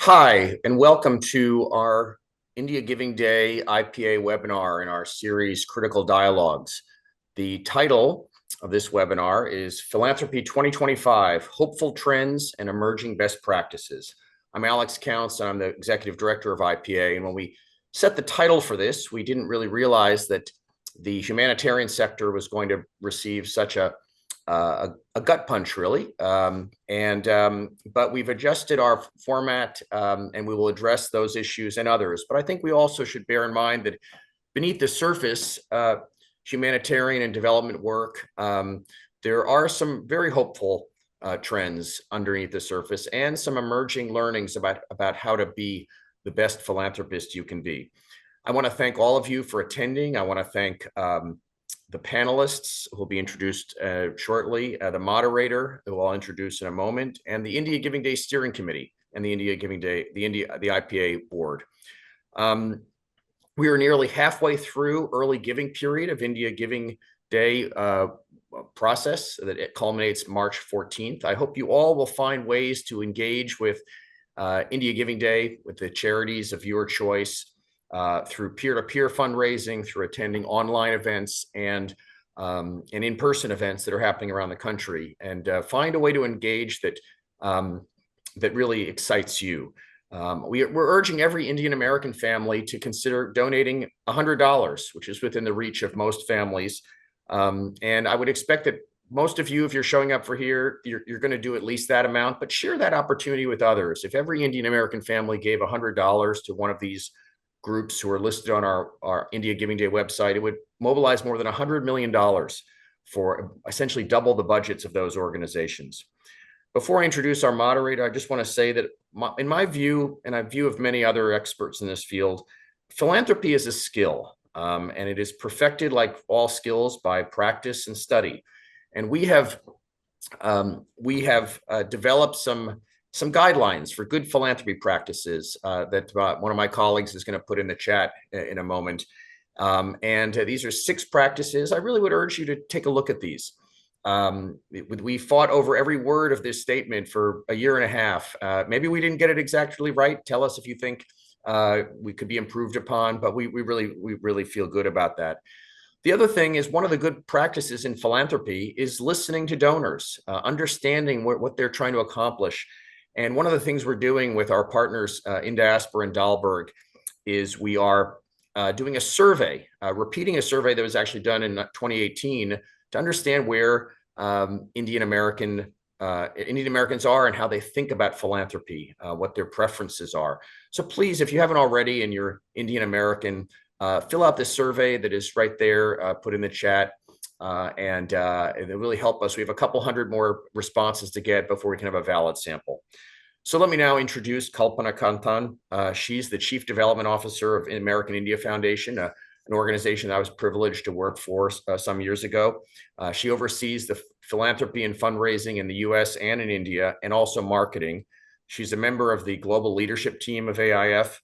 Hi, and welcome to our India Giving Day IPA webinar in our series Critical Dialogues. The title of this webinar is Philanthropy 2025, Hopeful Trends and Emerging Best Practices. I'm Alex Counts, and I'm the Executive Director of IPA. And when we set the title for this, we didn't really realize that the humanitarian sector was going to receive such a gut punch, really. But we've adjusted our format, and we will address those issues and others. But I think we also should bear in mind that beneath the surface, humanitarian and development work, there are some very hopeful trends underneath the surface and some emerging learnings about how to be the best philanthropist you can be. I want to thank all of you for attending. I want to thank the panelists who will be introduced shortly, the moderator who I'll introduce in a moment, and the India Giving Day Steering Committee and the India Giving Day, the IPA board. We are nearly halfway through early giving period of India Giving Day process that it culminates March 14th. I hope you all will find ways to engage with India Giving Day, with the charities of your choice, through peer-to-peer fundraising, through attending online events and in-person events that are happening around the country, and find a way to engage that really excites you. We're urging every Indian American family to consider donating $100, which is within the reach of most families. And I would expect that most of you, if you're showing up for here, you're going to do at least that amount, but share that opportunity with others. If every Indian American family gave $100 to one of these groups who are listed on our India Giving Day website, it would mobilize more than $100 million for essentially double the budgets of those organizations. Before I introduce our moderator, I just want to say that in my view, and I view of many other experts in this field, philanthropy is a skill, and it is perfected like all skills by practice and study. And we have developed some guidelines for good philanthropy practices that one of my colleagues is going to put in the chat in a moment. These are 6 practices. I really would urge you to take a look at these. We fought over every word of this statement for a year and a half. Maybe we didn't get it exactly right. Tell us if you think we could be improved upon, but we really feel good about that. The other thing is, one of the good practices in philanthropy is listening to donors, understanding what they're trying to accomplish. And one of the things we're doing with our partners in diaspora and Dahlberg is we are doing a survey, repeating a survey that was actually done in 2018 to understand where Indian Americans are and how they think about philanthropy, what their preferences are. So please, if you haven't already and you're Indian American, fill out this survey that is right there, put in the chat, and it'll really help us. We have a couple hundred more responses to get before we can have a valid sample. So let me now introduce Kalpana Kanthan. She's the Chief Development Officer of American India Foundation, an organization I was privileged to work for some years ago. She oversees the philanthropy and fundraising in the US and in India, and also marketing. She's a member of the global leadership team of AIF,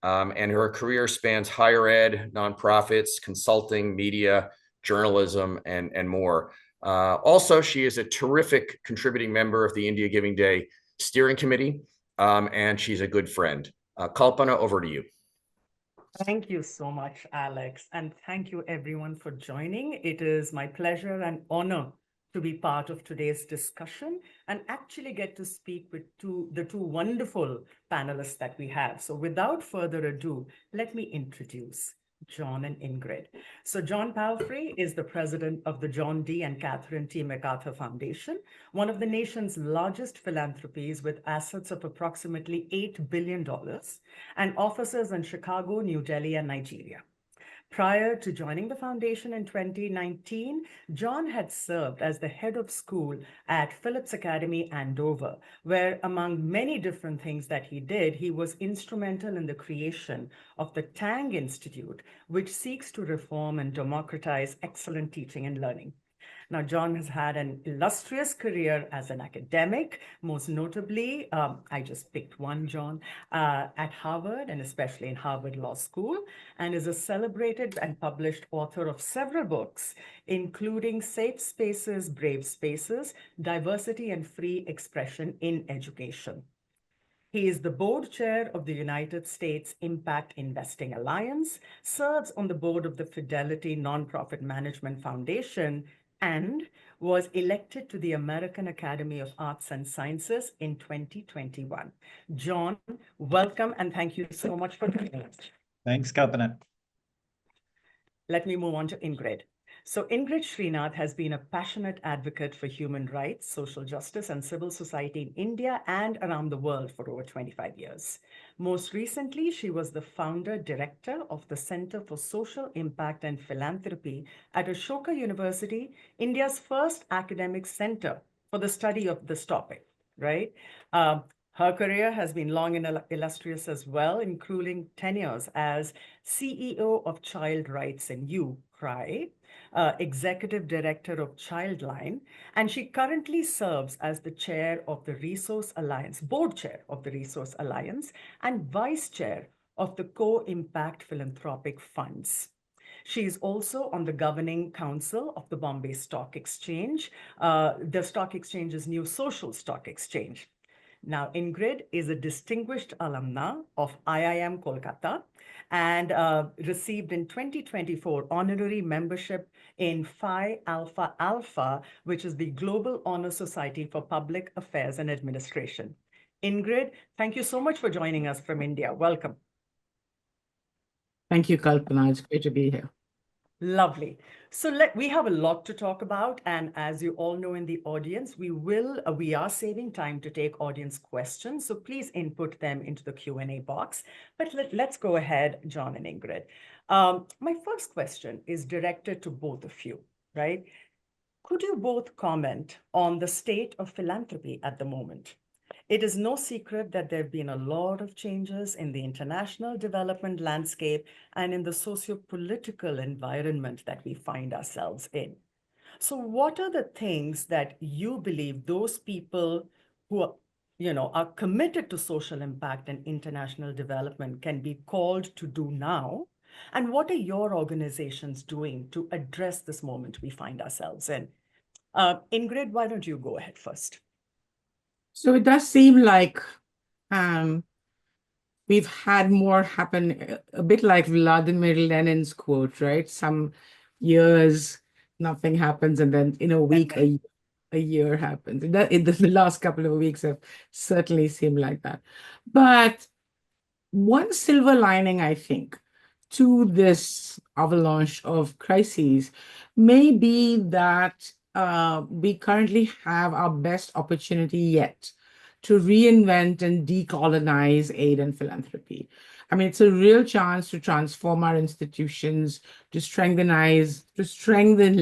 and her career spans higher ed, nonprofits, consulting, media, journalism, and more. Also, she is a terrific contributing member of the India Giving Day Steering Committee, and she's a good friend. Kalpana, over to you. Thank you so much, Alex. And thank you, everyone, for joining. It is my pleasure and honor to be part of today's discussion and actually get to speak with the two wonderful panelists that we have. So without further ado, let me introduce John and Ingrid. So John Palfrey is the president of the John D. and Catherine T. MacArthur Foundation, one of the nation's largest philanthropies with assets of approximately $8 billion and offices in Chicago, New Delhi, and Nigeria. Prior to joining the foundation in 2019, John had served as the head of school at Phillips Academy, Andover, where, among many different things that he did, he was instrumental in the creation of the Tang Institute, which seeks to reform and democratize excellent teaching and learning. Now, John has had an illustrious career as an academic, most notably, I just picked one, John, at Harvard and especially in Harvard Law School, and is a celebrated and published author of several books, including Safe Spaces, Brave Spaces, Diversity and Free Expression in Education. He is the board chair of the United States Impact Investing Alliance, serves on the board of the Fidelity Nonprofit Management Foundation, and was elected to the American Academy of Arts and Sciences in 2021. John, welcome and thank you so much for joining us. Thanks, Kalpana. Let me move on to Ingrid. So Ingrid Srinath has been a passionate advocate for human rights, social justice, and civil society in India and around the world for over 25 years. Most recently, she was the founder director of the Center for Social Impact and Philanthropy at Ashoka University, India's first academic center for the study of this topic, right? Her career has been long and illustrious as well, including tenures as CEO of Child Rights in You, CRY, Executive Director of Childline, and she currently serves as the chair of the Resource Alliance, board chair of the Resource Alliance, and vice chair of the Co-Impact Philanthropic Funds. She is also on the governing council of the Bombay Stock Exchange, the stock exchange's new social stock exchange. Now, Ingrid is a distinguished alumna of IIM Kolkata and received in 2024 honorary membership in Phi Alpha Alpha, which is the Global Honor Society for Public Affairs and Administration. Ingrid, thank you so much for joining us from India. Welcome. Thank you, Kalpana. It's great to be here. Lovely. So we have a lot to talk about. And as you all know in the audience, we are saving time to take audience questions. So please input them into the Q&A box. But let's go ahead, John and Ingrid. My first question is directed to both of you, right? Could you both comment on the state of philanthropy at the moment? It is no secret that there have been a lot of changes in the international development landscape and in the socio-political environment that we find ourselves in. So what are the things that you believe those people who are committed to social impact and international development can be called to do now? And what are your organizations doing to address this moment we find ourselves in? Ingrid, why don't you go ahead first? So it does seem like we've had more happen, a bit like Vladimir Lenin's quote, right? Some years, nothing happens, and then in a week, a year happens. The last couple of weeks have certainly seemed like that. But one silver lining, I think, to this avalanche of crises may be that we currently have our best opportunity yet to reinvent and decolonize aid and philanthropy. I mean, it's a real chance to transform our institutions, to strengthen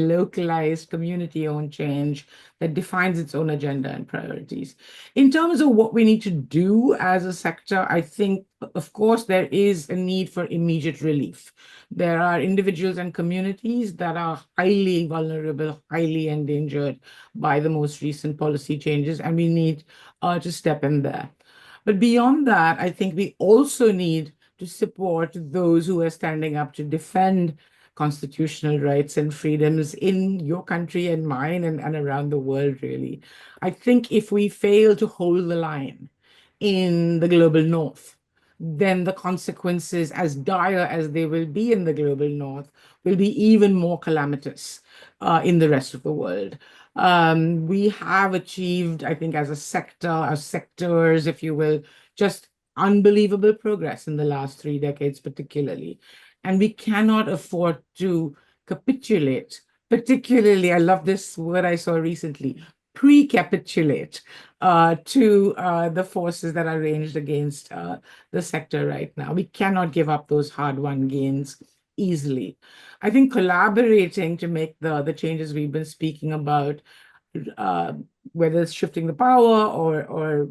localized community-owned change that defines its own agenda and priorities. In terms of what we need to do as a sector, I think, of course, there is a need for immediate relief. There are individuals and communities that are highly vulnerable, highly endangered by the most recent policy changes, and we need to step in there. But beyond that, I think we also need to support those who are standing up to defend constitutional rights and freedoms in your country and mine and around the world, really. I think if we fail to hold the line in the global north, then the consequences, as dire as they will be in the global north, will be even more calamitous in the rest of the world. We have achieved, I think, as a sector, as sectors, if you will, just unbelievable progress in the last 3 decades, particularly. And we cannot afford to capitulate. Particularly, I love this word I saw recently, pre-capitulate to the forces that are ranged against the sector right now. We cannot give up those hard-won gains easily. I think collaborating to make the changes we've been speaking about, whether it's shifting the power or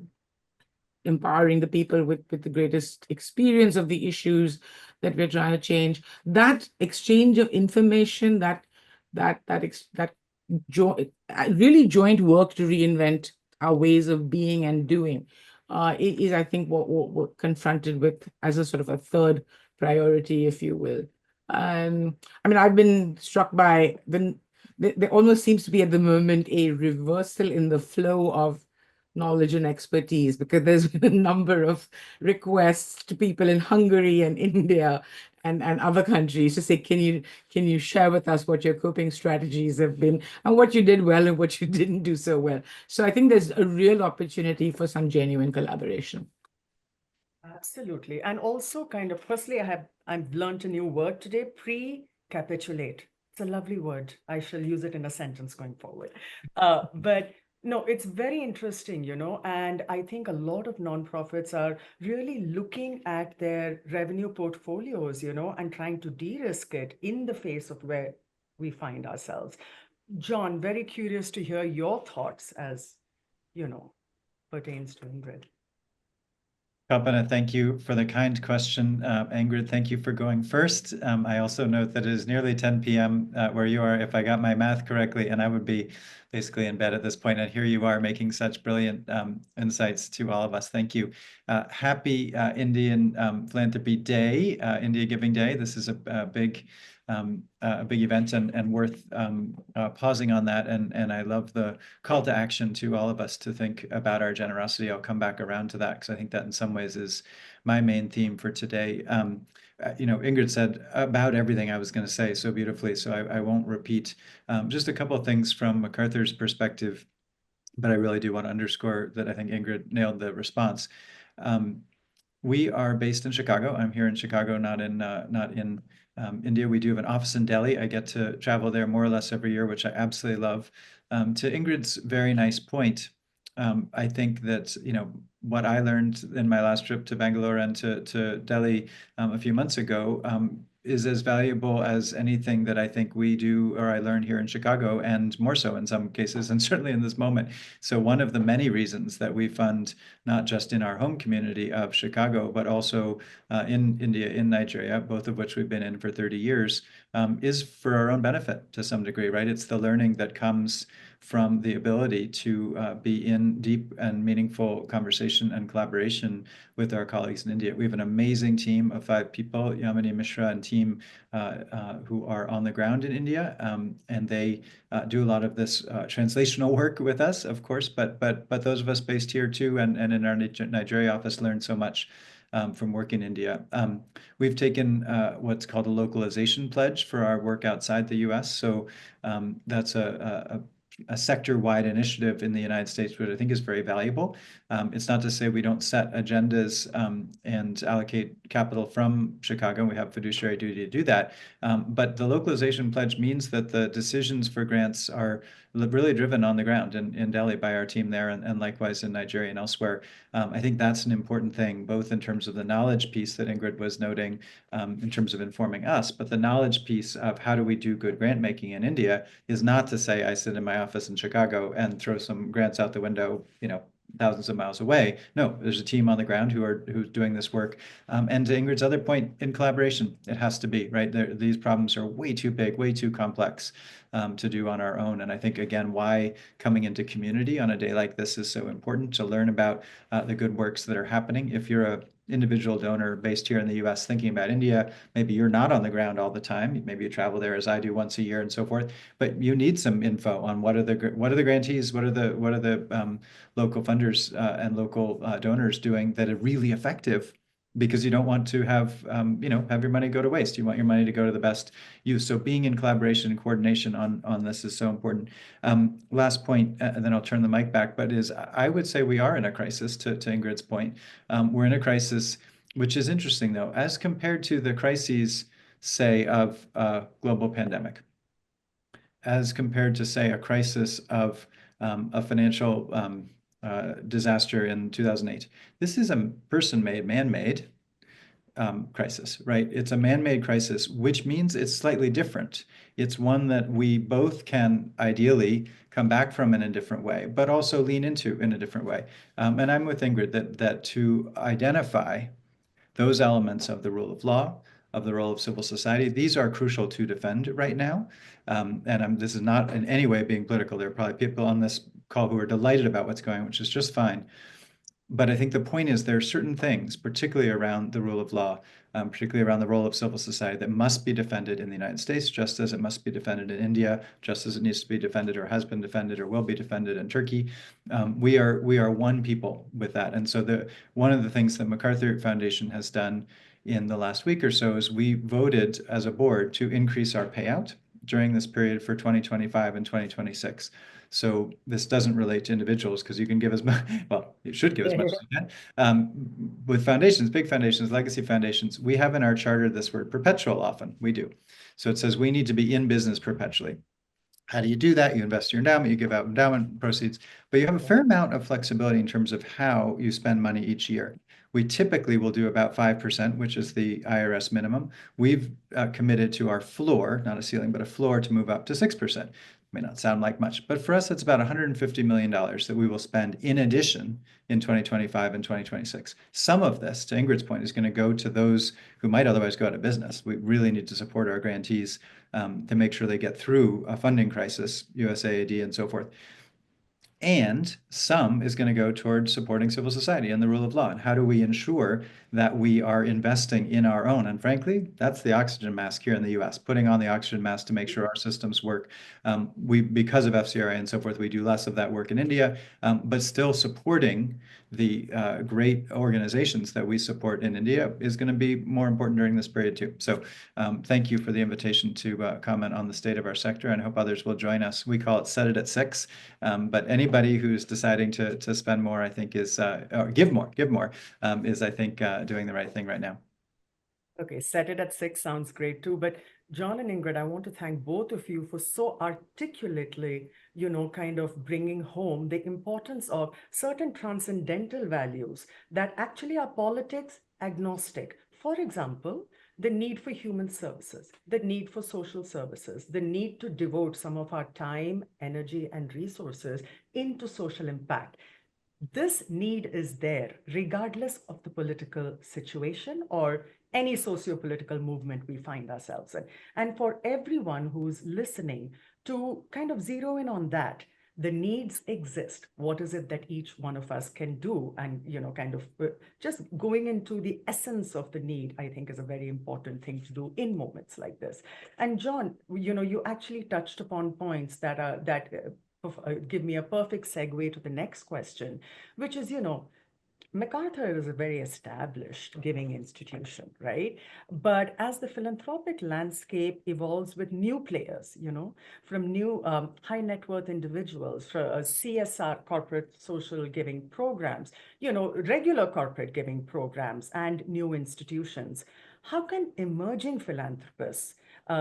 empowering the people with the greatest experience of the issues that we're trying to change, that exchange of information, that really joint work to reinvent our ways of being and doing is, I think, what we're confronted with as a sort of a third priority, if you will. I mean, I've been struck by there almost seems to be at the moment a reversal in the flow of knowledge and expertise, because there's been a number of requests to people in Hungary and India and other countries to say, can you share with us what your coping strategies have been and what you did well and what you didn't do so well. So I think there's a real opportunity for some genuine collaboration. Absolutely. And also kind of, firstly, I've learned a new word today, pre-capitulate. It's a lovely word. I shall use it in a sentence going forward. But no, it's very interesting, and I think a lot of nonprofits are really looking at their revenue portfolios, and trying to de-risk it in the face of where we find ourselves. John, very curious to hear your thoughts as, pertains to Ingrid. Kalpana, thank you for the kind question. Ingrid, thank you for going first. I also note that it is nearly 10 p.m. Where you are, if I got my math correctly, and I would be basically in bed at this point. And here you are making such brilliant insights to all of us. Thank you. Happy Indian Philanthropy Day, India Giving Day. This is a big event and worth pausing on that. And I love the call to action to all of us to think about our generosity. I'll come back around to that because I think that in some ways is my main theme for today. Ingrid said about everything I was going to say so beautifully, so I won't repeat. Just a couple of things from MacArthur's perspective, but I really do want to underscore that I think Ingrid nailed the response. We are based in Chicago. I'm here in Chicago, not in India. We do have an office in Delhi. I get to travel there more or less every year, which I absolutely love. To Ingrid's very nice point, I think that what I learned in my last trip to Bangalore and to Delhi a few months ago is as valuable as anything that I think we do or I learn here in Chicago, and more so in some cases, and certainly in this moment. So one of the many reasons that we fund, not just in our home community of Chicago, but also in India, in Nigeria, both of which we've been in for 30 years, is for our own benefit to some degree, right? It's the learning that comes from the ability to be in deep and meaningful conversation and collaboration with our colleagues in India. We have an amazing team of 5 people, Yamini Mishra and team, who are on the ground in India, and they do a lot of this translational work with us, of course, but those of us based here too, and in our Nigeria office learn so much from work in India. We've taken what's called a localization pledge for our work outside the US. So that's a sector-wide initiative in the United States, which I think is very valuable. It's not to say we don't set agendas and allocate capital from Chicago, and we have fiduciary duty to do that. But the localization pledge means that the decisions for grants are really driven on the ground in Delhi by our team there, and likewise in Nigeria and elsewhere. I think that's an important thing, both in terms of the knowledge piece that Ingrid was noting, in terms of informing us, but the knowledge piece of how do we do good grant making in India is not to say I sit in my office in Chicago and throw some grants out the window, thousands of miles away. No, there's a team on the ground who's doing this work. And to Ingrid's other point, in collaboration, it has to be, right? These problems are way too big, way too complex to do on our own. And I think, again, why coming into community on a day like this is so important, to learn about the good works that are happening. If you're a individual donor based here in the US thinking about India, maybe you're not on the ground all the time. Maybe you travel there as I do once a year and so forth, but you need some info on what are the grantees, what are the local funders and local donors doing that are really effective, because you don't want to have your money go to waste. You want your money to go to the best use. So being in collaboration and coordination on this is so important. Last point, and then I'll turn the mic back, but I would say we are in a crisis, to Ingrid's point. We're in a crisis, which is interesting though, as compared to the crises, say, of a global pandemic, as compared to, say, a crisis of a financial disaster in 2008. This is a person-made, man-made crisis, right? It's a man-made crisis, which means it's slightly different. It's one that we both can ideally come back from in a different way, but also lean into in a different way. And I'm with Ingrid that to identify those elements of the rule of law, of the role of civil society, these are crucial to defend right now. And this is not in any way being political. There are probably people on this call who are delighted about what's going on, which is just fine. But I think the point is there are certain things, particularly around the rule of law, particularly around the role of civil society, that must be defended in the United States, just as it must be defended in India, just as it needs to be defended or has been defended or will be defended in Turkey. We are one people with that. And so one of the things that MacArthur Foundation has done in the last week or so is we voted as a board to increase our payout during this period for 2025 and 2026. So this doesn't relate to individuals because you can give as much, well, you should give as much as you can. With foundations, big foundations, legacy foundations, we have in our charter this word perpetual often. We do. So it says we need to be in business perpetually. How do you do that? You invest your endowment, you give out endowment proceeds, but you have a fair amount of flexibility in terms of how you spend money each year. We typically will do about 5%, which is the IRS minimum. We've committed to our floor, not a ceiling, but a floor to move up to 6%. May not sound like much, but for us, it's about $150 million that we will spend in addition in 2025 and 2026. Some of this, to Ingrid's point, is going to go to those who might otherwise go out of business. We really need to support our grantees to make sure they get through a funding crisis, USAID and so forth. And some is going to go towards supporting civil society and the rule of law. And how do we ensure that we are investing in our own? And frankly, that's the oxygen mask here in the US, putting on the oxygen mask to make sure our systems work. Because of FCRA and so forth, we do less of that work in India, but still supporting the great organizations that we support in India is going to be more important during this period too. So thank you for the invitation to comment on the state of our sector, and I hope others will join us. We call it Set It at 6, but anybody who's deciding to spend more, I think, is or give more, is, I think, doing the right thing right now. Okay, Set It at 6 sounds great too. But John and Ingrid, I want to thank both of you for so articulately, kind of bringing home the importance of certain transcendental values that actually are politics agnostic. For example, the need for human services, the need for social services, the need to devote some of our time, energy, and resources into social impact. This need is there regardless of the political situation or any socio-political movement we find ourselves in. And for everyone who's listening to kind of zero in on that, the needs exist. What is it that each one of us can do? And, just going into the essence of the need, I think, is a very important thing to do in moments like this. And John, you actually touched upon points that give me a perfect segue to the next question, which is, MacArthur is a very established giving institution, right? But as the philanthropic landscape evolves with new players, from new high net worth individuals, for CSR, corporate social giving programs, regular corporate giving programs, and new institutions, how can emerging philanthropists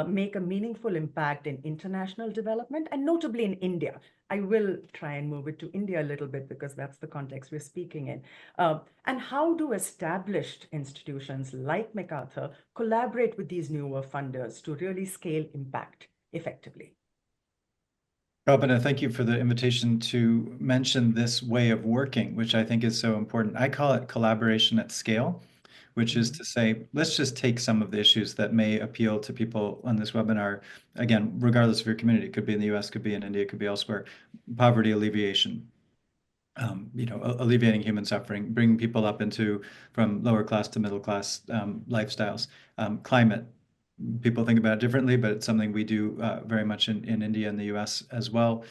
make a meaningful impact in international development, and notably in India? I will try and move it to India a little bit because that's the context we're speaking in. And how do established institutions like MacArthur collaborate with these newer funders to really scale impact effectively? Kalpana, thank you for the invitation to mention this way of working, which I think is so important. I call it collaboration at scale, which is to say, let's just take some of the issues that may appeal to people on this webinar. Again, regardless of your community, it could be in the US, could be in India, could be elsewhere. Poverty alleviation, alleviating human suffering, bringing people up from lower class to middle class lifestyles. Climate, people think about it differently, but it's something we do very much in India and the US as well.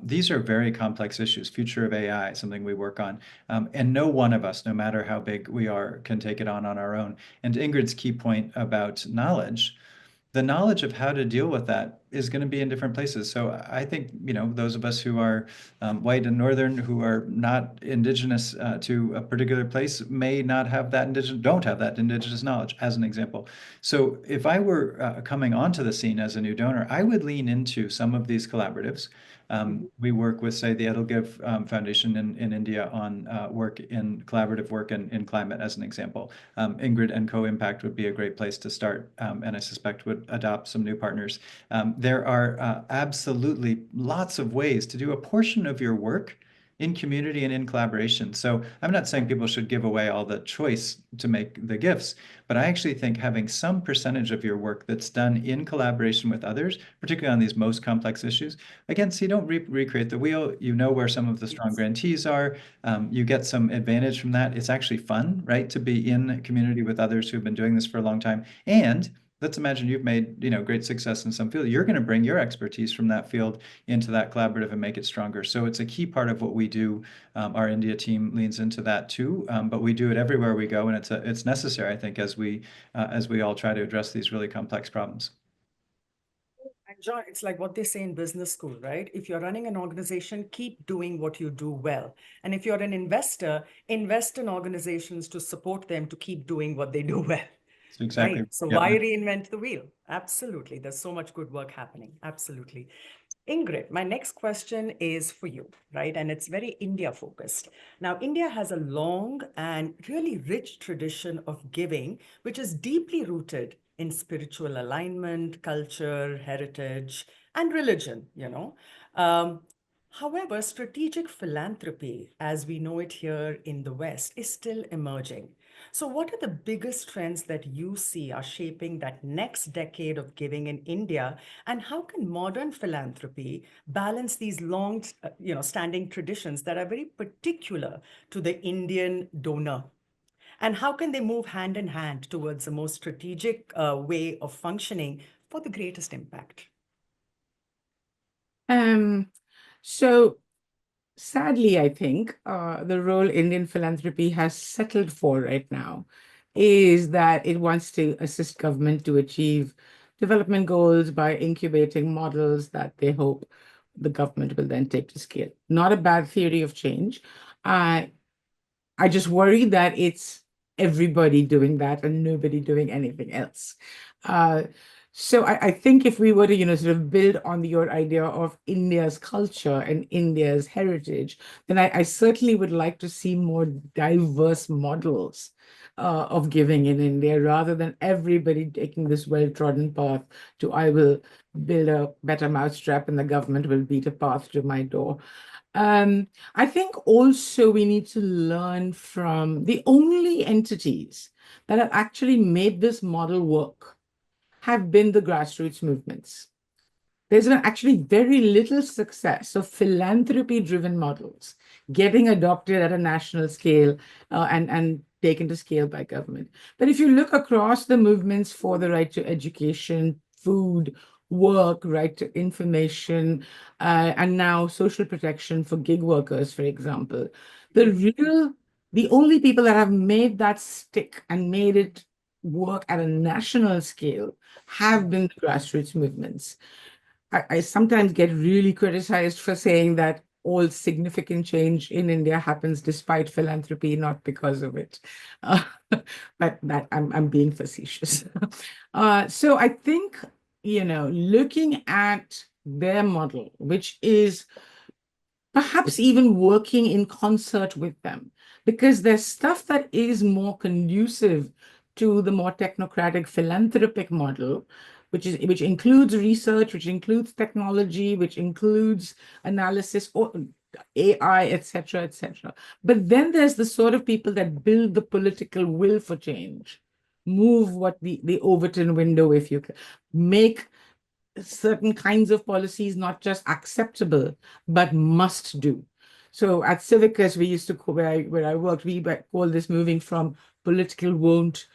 These are very complex issues. Future of AI, something we work on. And no one of us, no matter how big we are, can take it on our own. And Ingrid's key point about knowledge, the knowledge of how to deal with that is going to be in different places. So I think, those of us who are white and northern, who are not indigenous to a particular place, may not have don't have that indigenous knowledge, as an example. So if I were coming onto the scene as a new donor, I would lean into some of these collaboratives. We work with, say, the Edelgive Foundation in India on collaborative work in climate, as an example. Ingrid and Co-Impact would be a great place to start, and I suspect would adopt some new partners. There are absolutely lots of ways to do a portion of your work in community and in collaboration. So I'm not saying people should give away all the choice to make the gifts, but I actually think having some percentage of your work that's done in collaboration with others, particularly on these most complex issues, again, so you don't recreate the wheel, you know where some of the strong grantees are, you get some advantage from that. It's actually fun, right, to be in community with others who've been doing this for a long time. And let's imagine you've made, great success in some field. You're going to bring your expertise from that field into that collaborative and make it stronger. So it's a key part of what we do. Our India team leans into that too, but we do it everywhere we go, and it's necessary, I think, as we all try to address these really complex problems. And John, it's like what they say in business school, right? If you're running an organization, keep doing what you do well. And if you're an investor, invest in organizations to support them to keep doing what they do well. So exactly. Right. So Yeah. why reinvent the wheel? Absolutely. There's so much good work happening. Absolutely. Ingrid, my next question is for you, right? And it's very India focused. Now, India has a long and really rich tradition of giving, which is deeply rooted in spiritual alignment, culture, heritage, and religion, However, strategic philanthropy, as we know it here in the West, is still emerging. So, what are the biggest trends that you see are shaping that next decade of giving in India, and how can modern philanthropy balance these long, standing traditions that are very particular to the Indian donor? And how can they move hand in hand towards a more strategic way of functioning for the greatest impact? So sadly, I think the role Indian philanthropy has settled for right now is that it wants to assist government to achieve development goals by incubating models that they hope the government will then take to scale. Not a bad theory of change. I just worry that it's everybody doing that and nobody doing anything else. So I think if we were to, sort of build on your idea of India's culture and India's heritage, then I certainly would like to see more diverse models of giving in India rather than everybody taking this well-trodden path to I will build a better mousetrap and the government will beat a path to my door. I think also we need to learn from the only entities that have actually made this model work have been the grassroots movements. There's been actually very little success of philanthropy-driven models getting adopted at a national scale and taken to scale by government. But if you look across the movements for the right to education, food, work, right to information, and now social protection for gig workers, for example, the only people that have made that stick and made it work at a national scale have been the grassroots movements. I sometimes get really criticized for saying that all significant change in India happens despite philanthropy, not because of it. But that I'm being facetious. So I think, looking at their model, which is perhaps even working in concert with them, because there's stuff that is more conducive to the more technocratic philanthropic model, which includes research, which includes technology, which includes analysis or AI, etc., etc. But then there's the sort of people that build the political will for change, move what the Overton window, if you can, make certain kinds of policies not just acceptable, but must do. So at Civicus, we used to, where I worked, we call this moving from political won't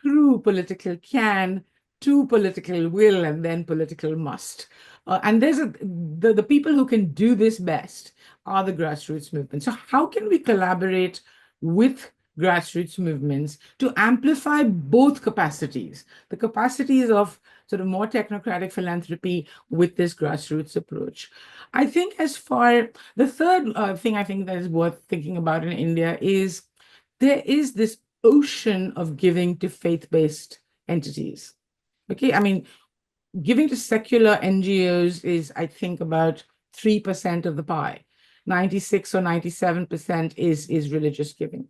through political can to political will and then political must. And the people who can do this best are the grassroots movements. So how can we collaborate with grassroots movements to amplify both capacities, the capacities of sort of more technocratic philanthropy with this grassroots approach? I think the third thing I think that is worth thinking about in India is there is this ocean of giving to faith-based entities. Okay, I mean, giving to secular NGOs is, I think, about 3% of the pie. 96 or 97% is religious giving.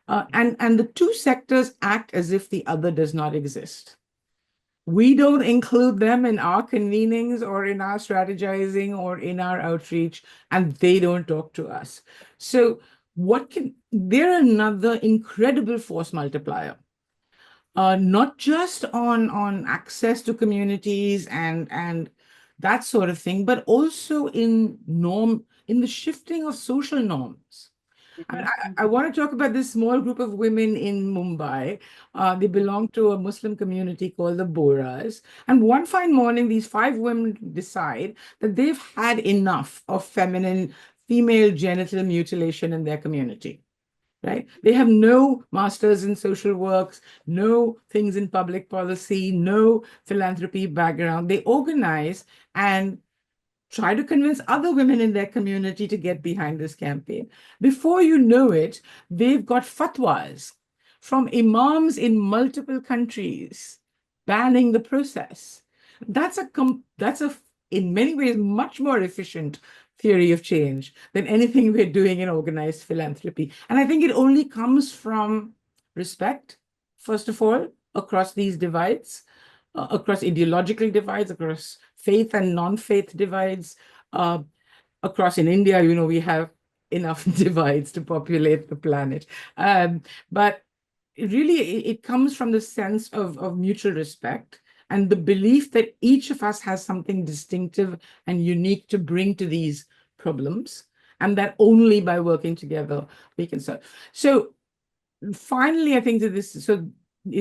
And the two sectors act as if the other does not exist. We don't include them in our convenings or in our strategizing or in our outreach, and they don't talk to us. So they're another incredible force multiplier. Not just on access to communities and that sort of thing, but also in the shifting of social norms. I want to talk about this small group of women in Mumbai. They belong to a Muslim community called the Bohras. And one fine morning, these 5 women decide that they've had enough of female genital mutilation in their community. Right? They have no masters in social works, no things in public policy, no philanthropy background. They organize and try to convince other women in their community to get behind this campaign. Before you know it, they've got fatwas from imams in multiple countries banning the process. That's a in many ways much more efficient theory of change than anything we're doing in organized philanthropy. And I think it only comes from respect, first of all, across these divides, across ideological divides, across faith and non-faith divides, across in India, we have enough divides to populate the planet. But it comes from the sense of mutual respect and the belief that each of us has something distinctive and unique to bring to these problems, and that only by working together we can solve. So finally, I think that it's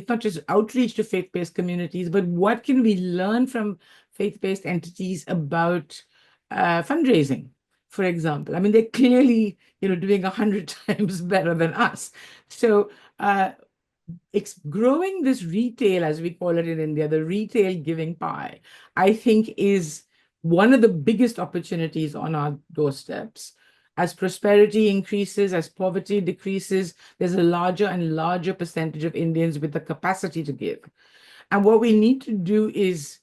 not just outreach to faith-based communities, but what can we learn from faith-based entities about fundraising, for example? I mean, they're clearly, doing 100 times better than us. So growing this retail, as we call it in India, the retail giving pie, I think is one of the biggest opportunities on our doorsteps. As prosperity increases, as poverty decreases, there's a larger and larger percentage of Indians with the capacity to give. And what we need to do is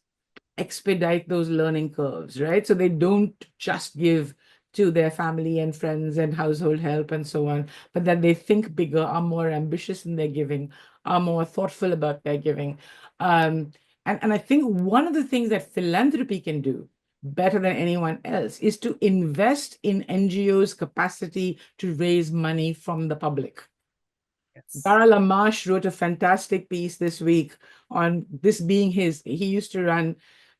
expedite those learning curves, right? So they don't just give to their family and friends and household help and so on, but that they think bigger, are more ambitious in their giving, are more thoughtful about their giving. And I think one of the things that philanthropy can do better than anyone else is to invest in NGOs' capacity to raise money from the public. Yes. Dara Lamash wrote a fantastic piece this week on this being he used to run,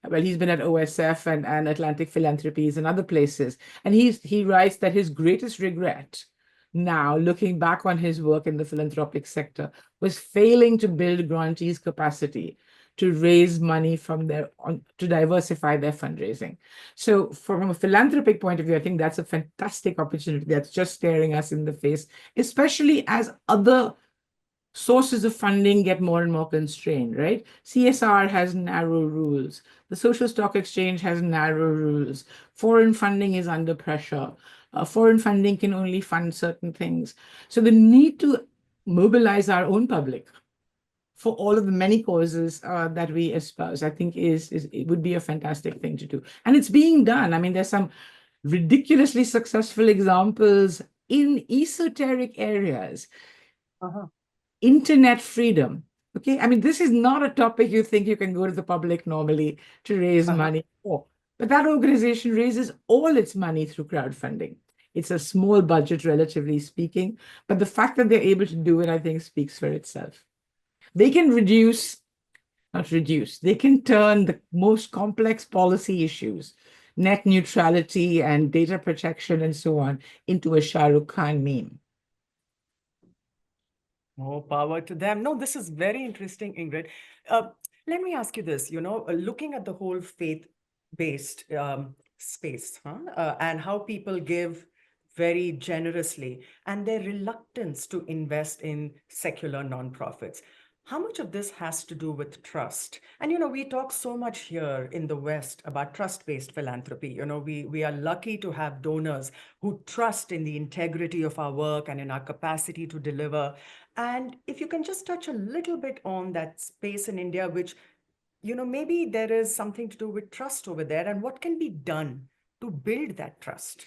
well, he's been at OSF and Atlantic Philanthropies and other places. And he writes that his greatest regret now, looking back on his work in the philanthropic sector, was failing to build grantees' capacity to raise money to diversify their fundraising. So from a philanthropic point of view, I think that's a fantastic opportunity that's just staring us in the face, especially as other sources of funding get more and more constrained, right? CSR has narrow rules. The social stock exchange has narrow rules. Foreign funding is under pressure. Foreign funding can only fund certain things. So the need to mobilize our own public for all of the many causes that we espouse, I think it would be a fantastic thing to do. And it's being done. I mean, there's some ridiculously successful examples in esoteric areas. Internet freedom. Okay. I mean, this is not a topic you think you can go to the public normally to raise money for. But that organization raises all its money through crowdfunding. It's a small budget, relatively speaking, but the fact that they're able to do it, I think, speaks for itself. They can they can turn the most complex policy issues, net neutrality and data protection and so on, into a Shah Rukh Khan meme. More power to them. No, this is very interesting, Ingrid. Let me ask you this, looking at the whole faith-based space, and how people give very generously and their reluctance to invest in secular nonprofits. How much of this has to do with trust? And, we talk so much here in the West about trust-based philanthropy. We are lucky to have donors who trust in the integrity of our work and in our capacity to deliver. And if you can just touch a little bit on that space in India, which, maybe there is something to do with trust over there, and what can be done to build that trust?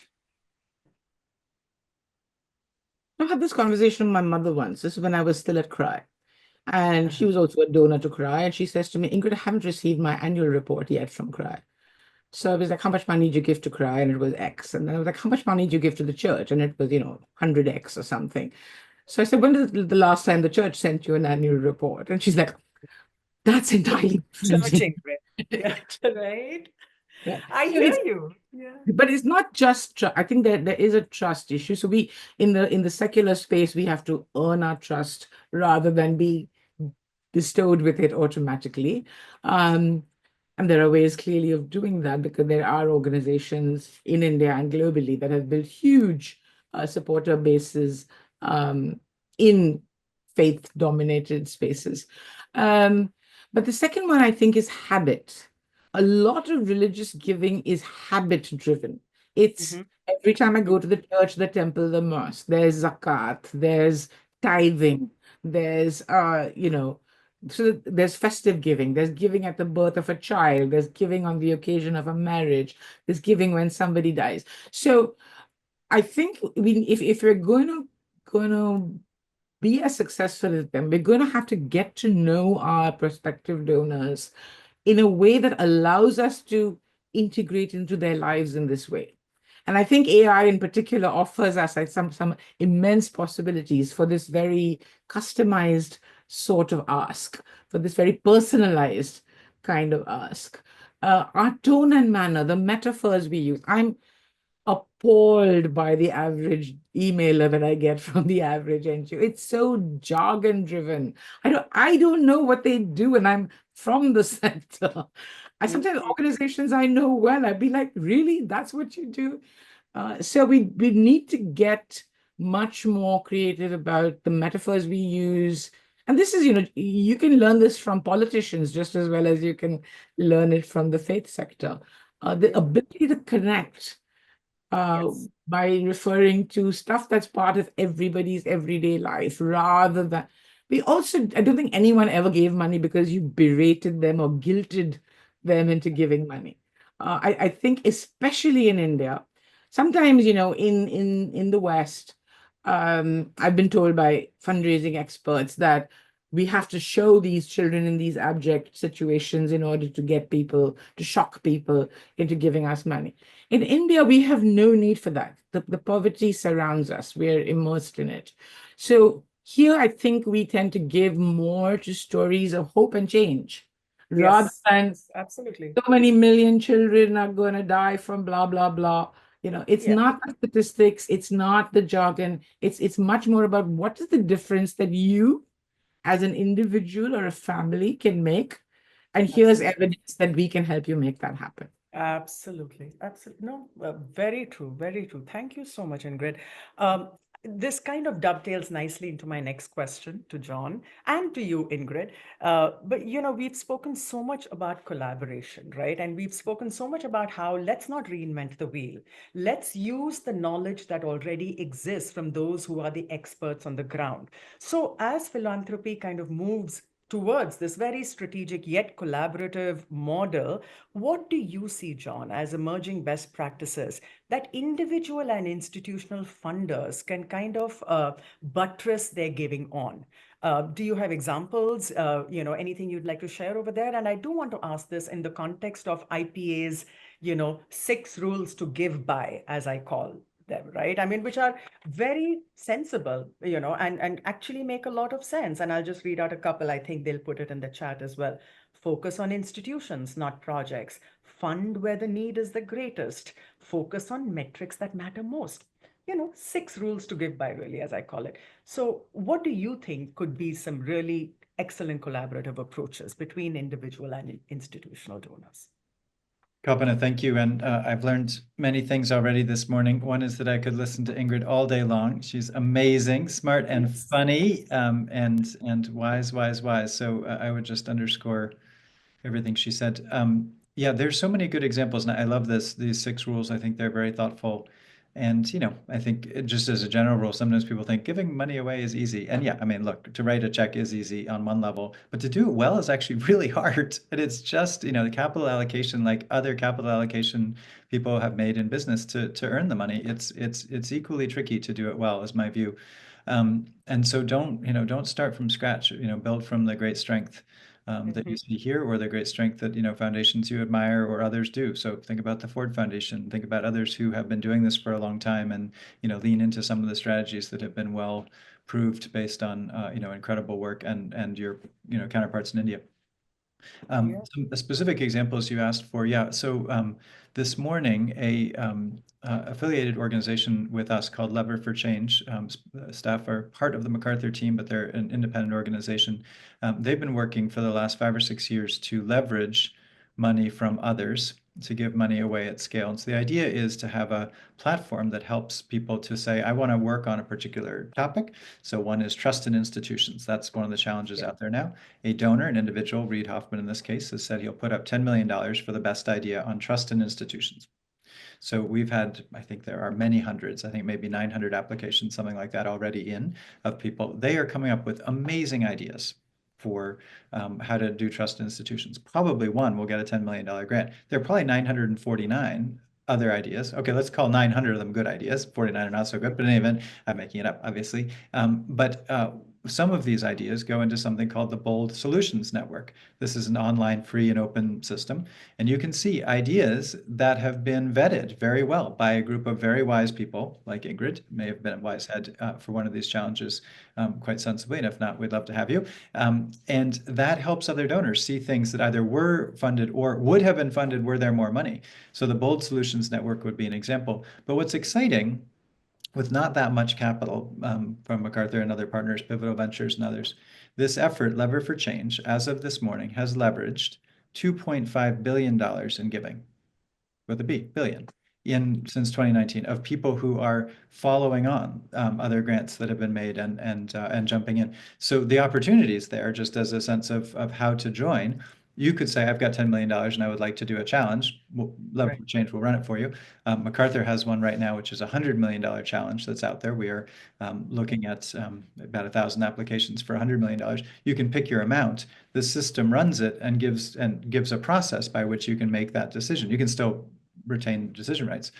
I had this conversation with my mother once. This is when I was still at CRI. And she was also a donor to CRY. And she says to me, Ingrid, I haven't received my annual report yet from CRY. So I was like, how much money did you give to CRY? And it was X. And then I was like, how much money did you give to the church? And it was, 100X or something. So I said, when was the last time the church sent you an annual report? And she's like, that's entirely different. Searching, right? Yeah, right. Yeah. I So hear you. Yeah. but it's not just I think that there is a trust issue. So we in the secular space, we have to earn our trust rather than be bestowed with it automatically. Um, and there are ways clearly of doing that because there are organizations in India and globally that have built huge supporter bases in faith-dominated spaces. Um, but the second one, I think, is habit. A lot of religious giving is habit-driven. It's Mhm. every time I go to the church, the temple, the mosque, there's zakat, there's tithing, there's so there's festive giving, there's giving at the birth of a child, there's giving on the occasion of a marriage, there's giving when somebody dies. So I think if we're going to be as successful as them, we're going to have to get to know our prospective donors in a way that allows us to integrate into their lives in this way. And I think AI in particular offers us like some immense possibilities for this very customized sort of ask, for this very personalized kind of ask. Our tone and manner, the metaphors we use. I'm appalled by the average emailer that I get from the average NGO. It's so jargon driven. I don't know what they do, and I'm from the sector. I sometimes Mhm. organizations I know well, I'd be like, really? That's what you do? So we need to get much more creative about the metaphors we use. And this is, you can learn this from politicians just as well as you can learn it from the faith sector. The Yeah. ability to connect Yes. by referring to stuff that's part of everybody's everyday life rather than I don't think anyone ever gave money because you berated them or guilted them into giving money. I think especially in India, sometimes, in the West, I've been told by fundraising experts that we have to show these children in these abject situations in order to get people, to shock people into giving us money. In India, we have no need for that. The poverty surrounds us. We're immersed in it. So here, I think we tend to give more to stories of hope and change rather Yes. than Yes, absolutely. so many million children are going to die from blah, blah, blah. It's Yeah. not the statistics. It's not the jargon. It's much more about what is the difference that you as an individual or a family can make. And here's Absolutely. evidence that we can help you make that happen. Absolutely. Absolutely. No, very true. Very true. Thank you so much, Ingrid. This kind of dovetails nicely into my next question to John and to you, Ingrid. But we've spoken so much about collaboration, right? And we've spoken so much about how let's not reinvent the wheel. Let's use the knowledge that already exists from those who are the experts on the ground. So as philanthropy kind of moves towards this very strategic yet collaborative model, what do you see, John, as emerging best practices that individual and institutional funders can kind of buttress their giving on? Do you have examples, anything you'd like to share over there? And I do want to ask this in the context of IPA's, 6 rules to give by, as I call them, right? I mean, which are very sensible, and actually make a lot of sense. And I'll just read out a couple. I think they'll put it in the chat as well. Focus on institutions, not projects. Fund where the need is the greatest. Focus on metrics that matter most. 6 rules to give by, really, as I call it. So, what do you think could be some really excellent collaborative approaches between individual and institutional donors? Kalpana, thank you. And I've learned many things already this morning. One is that I could listen to Ingrid all day long. She's amazing, smart and Yes. funny, and wise, wise, wise. So I would just underscore everything she said. Yeah, there's so many good examples, and I love these 6 rules. I think they're very thoughtful. And, I think just as a general rule, sometimes people think giving money away is easy. And yeah, I mean, look, to write a check is easy on one level, but to do it well is actually really hard. And it's just, the capital allocation, like other capital allocation people have made in business to earn the money, it's equally tricky to do it well, is my view. And so don't start from scratch, build from the great strength that you see here, or the great strength that, foundations you admire or others do. So think about the Ford Foundation, think about others who have been doing this for a long time, and, lean into some of the strategies that have been well proved based on, incredible work and your, counterparts in India. Some specific examples you asked for. Yeah. So this morning, a affiliated organization with us called Lever for Change, staff are part of the MacArthur team, but they're an independent organization. They've been working for the last 5 or 6 years to leverage money from others to give money away at scale. And so the idea is to have a platform that helps people to say, I want to work on a particular topic. So one is trust in institutions. That's one of the challenges out there now. A donor, an individual, Reid Hoffman in this case, has said he'll put up $10 million for the best idea on trust in institutions. So we've had, I think there are many hundreds, I think maybe 900 applications, something like that already in, of people. They are coming up with amazing ideas for how to do trust institutions. Probably one will get a $10 million grant. There are probably 949 other ideas. Okay, let's call 900 of them good ideas. 49 are not so good, but in any event, I'm making it up, obviously. But some of these ideas go into something called the Bold Solutions Network. This is an online, free, and open system. And you can see ideas that have been vetted very well by a group of very wise people, like Ingrid, may have been a wise head for one of these challenges quite sensibly. And if not, we'd love to have you. And that helps other donors see things that either were funded or would have been funded were there more money. So the Bold Solutions Network would be an example. But what's exciting, with not that much capital from MacArthur and other partners, Pivotal Ventures and others, this effort, Lever for Change, as of this morning, has leveraged $2.5 billion in giving, with a B, billion, since 2019, of people who are following on other grants that have been made and jumping in. So the opportunity is there, just as a sense of how to join. You could say, I've got $10 million and I would like to do a challenge. Lever for Change will run it for you. MacArthur has one right now, which is a $100 million challenge that's out there. We are looking at about 1,000 applications for $100 million. You can pick your amount. The system runs it and gives a process by which you can make that decision. You can still retain decision rights.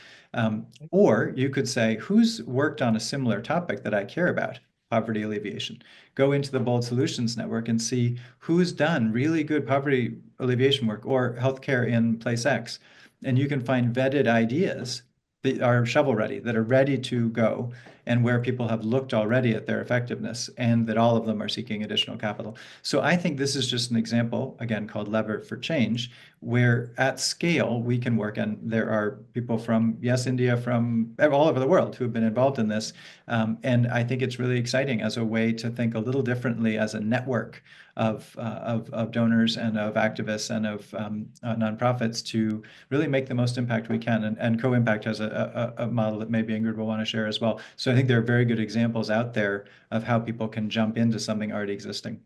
Or you could say, who's worked on a similar topic that I care about? Poverty alleviation. Go into the Bold Solutions Network and see who's done really good poverty alleviation work or healthcare in place X. And you can find vetted ideas that are shovel ready, that are ready to go, and where people have looked already at their effectiveness, and that all of them are seeking additional capital. So I think this is just an example, again, called Lever for Change, where at scale we can work. And there are people from, yes, India, from all over the world who have been involved in this. And I think it's really exciting as a way to think a little differently as a network of donors and of activists and of nonprofits to really make the most impact we can. And Co-Impact has a model that maybe Ingrid will want to share as well. So I think there are very good examples out there of how people can jump into something already existing.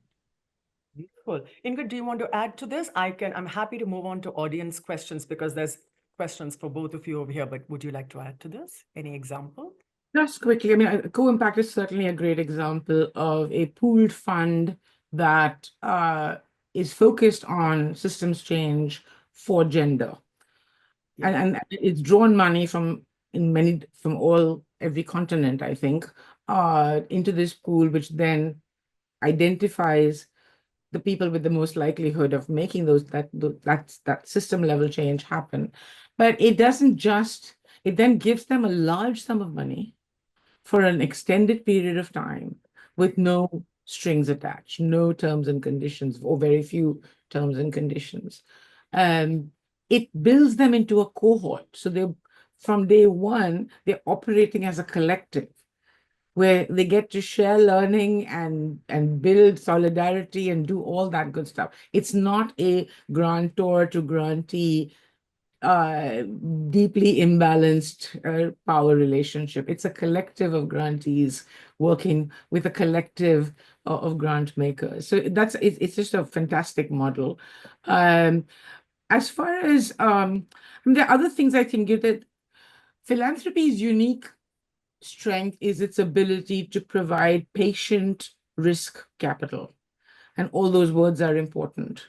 Beautiful. Ingrid, do you want to add to this? I'm happy to move on to audience questions because there's questions for both of you over here, but would you like to add to this? Any example? Just quickly, I mean, Co-Impact is certainly a great example of a pooled fund that is focused on systems change for gender. And it's drawn money from every continent, I think, into this pool, which then identifies the people with the most likelihood of making that system level change happen. But it then gives them a large sum of money for an extended period of time with no strings attached, no terms and conditions, or very few terms and conditions. It builds them into a cohort. So from day one, they're operating as a collective where they get to share learning and build solidarity and do all that good stuff. It's not a grantor to grantee deeply imbalanced power relationship. It's a collective of grantees working with a collective of grant makers. So it's just a fantastic model. As far as there are other things I can give that Philanthropy's unique strength is its ability to provide patient risk capital. And all those words are important.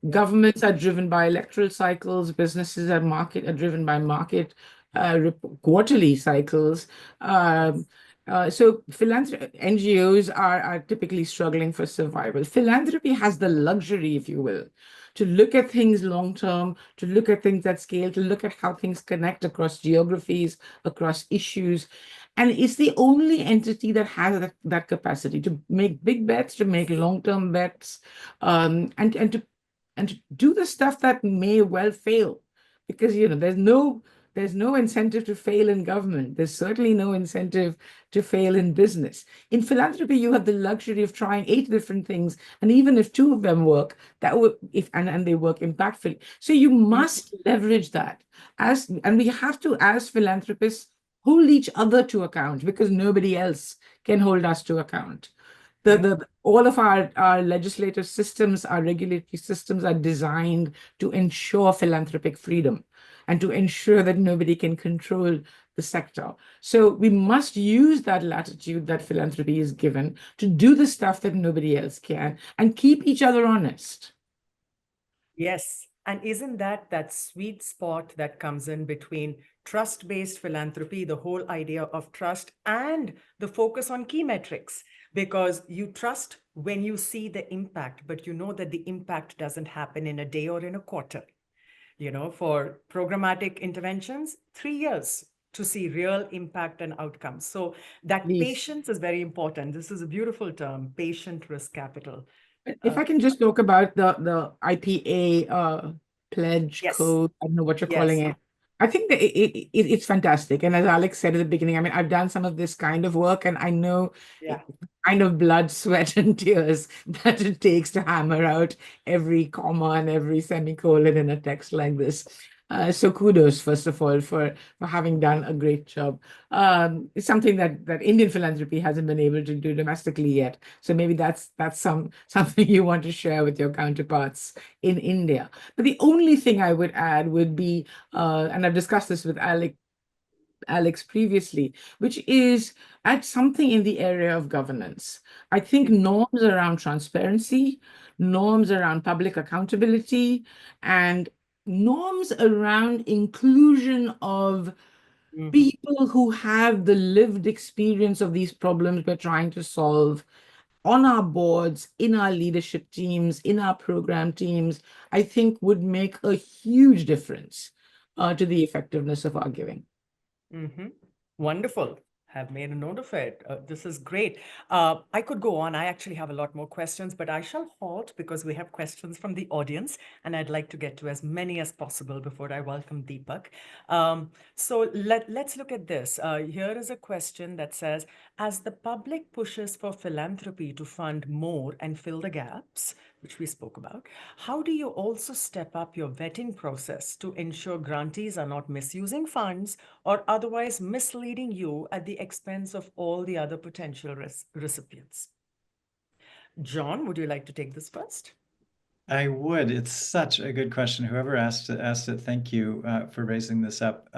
Governments are driven by electoral cycles, businesses are driven by market quarterly cycles. So NGOs are typically struggling for survival. Philanthropy has the luxury, if you will, to look at things long term, to look at things at scale, to look at how things connect across geographies, across issues. And it's the only entity that has that capacity to make big bets, to make long-term bets, and to do the stuff that may well fail, because there's no incentive to fail in government. There's certainly no incentive to fail in business. In philanthropy, you have the luxury of trying 8 different things, and even if 2 of them work, and they work impactfully. So you must leverage that and we have to, as philanthropists, hold each other to account, because nobody else can hold us to account. All of our legislative systems, our regulatory systems are designed to ensure philanthropic freedom and to ensure that nobody can control the sector. So we must use that latitude that philanthropy is given to do the stuff that nobody else can and keep each other honest. Yes. And isn't that sweet spot that comes in between trust-based philanthropy, the whole idea of trust, and the focus on key metrics? Because you trust when you see the impact, but you know that the impact doesn't happen in a day or in a quarter. For programmatic interventions, 3 years to see real impact and outcomes. So that Please. patience is very important. This is a beautiful term, patient risk capital. If I can just talk about the IPA pledge Yes. code, I don't know what you're calling Yes. it. I think that it's fantastic. And as Alex said at the beginning, I mean, I've done some of this kind of work, and I know Yeah. kind of blood, sweat, and tears that it takes to hammer out every comma and every semicolon in a text like this. So kudos, first of all, for having done a great job. It's something that Indian philanthropy hasn't been able to do domestically yet. So maybe that's something you want to share with your counterparts in India. But the only thing I would add would be, and I've discussed this with Alex previously, which is add something in the area of governance. I think norms around transparency, norms around public accountability, and norms around inclusion of people who have the lived experience of these problems we're trying to solve on our boards, in our leadership teams, in our program teams, I think would make a huge difference to the effectiveness of our giving. Wonderful. Have made a note of it. This is great. I could go on. I actually have a lot more questions, but I shall halt because we have questions from the audience, and I'd like to get to as many as possible before I welcome Deepak. So let's look at this. Here is a question that says, as the public pushes for philanthropy to fund more and fill the gaps, which we spoke about, how do you also step up your vetting process to ensure grantees are not misusing funds or otherwise misleading you at the expense of all the other potential recipients? John, would you like to take this first? I would. It's such a good question. Whoever asked it, thank you for raising this up.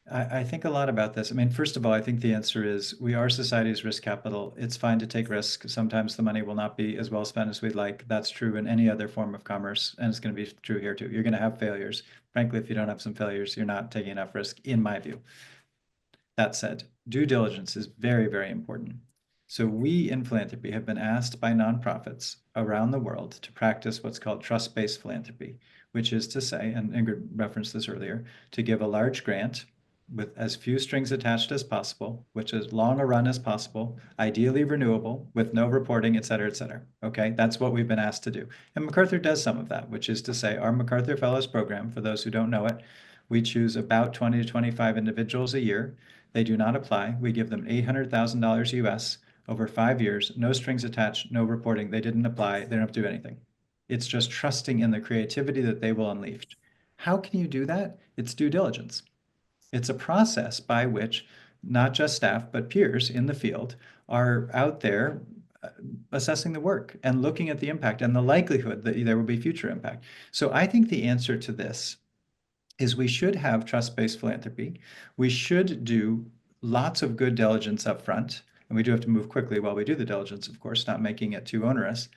I think a lot about this. I mean, first of all, I think the answer is we are society's risk capital. It's fine to take risk. Sometimes the money will not be as well spent as we'd like. That's true in any other form of commerce, and it's going to be true here too. You're going to have failures. Frankly, if you don't have some failures, you're not taking enough risk, in my view. That said, due diligence is very, very important. So we in philanthropy have been asked by nonprofits around the world to practice what's called trust-based philanthropy, which is to say, and Ingrid referenced this earlier, to give a large grant with as few strings attached as possible, which is long a run as possible, ideally renewable, with no reporting, et cetera, et cetera. Okay, that's what we've been asked to do. And MacArthur does some of that, which is to say our MacArthur Fellows program, for those who don't know it, we choose about 20 to 25 individuals a year. They do not apply. We give them $800,000 US over 5 years, no strings attached, no reporting. They didn't apply. They don't have to do anything. It's just trusting in the creativity that they will unleash. How can you do that? It's due diligence. It's a process by which not just staff, but peers in the field are out there assessing the work and looking at the impact and the likelihood that there will be future impact. So I think the answer to this is we should have trust-based philanthropy. We should do lots of good diligence up front, and we do have to move quickly while we do the diligence, of course, not making it too onerous.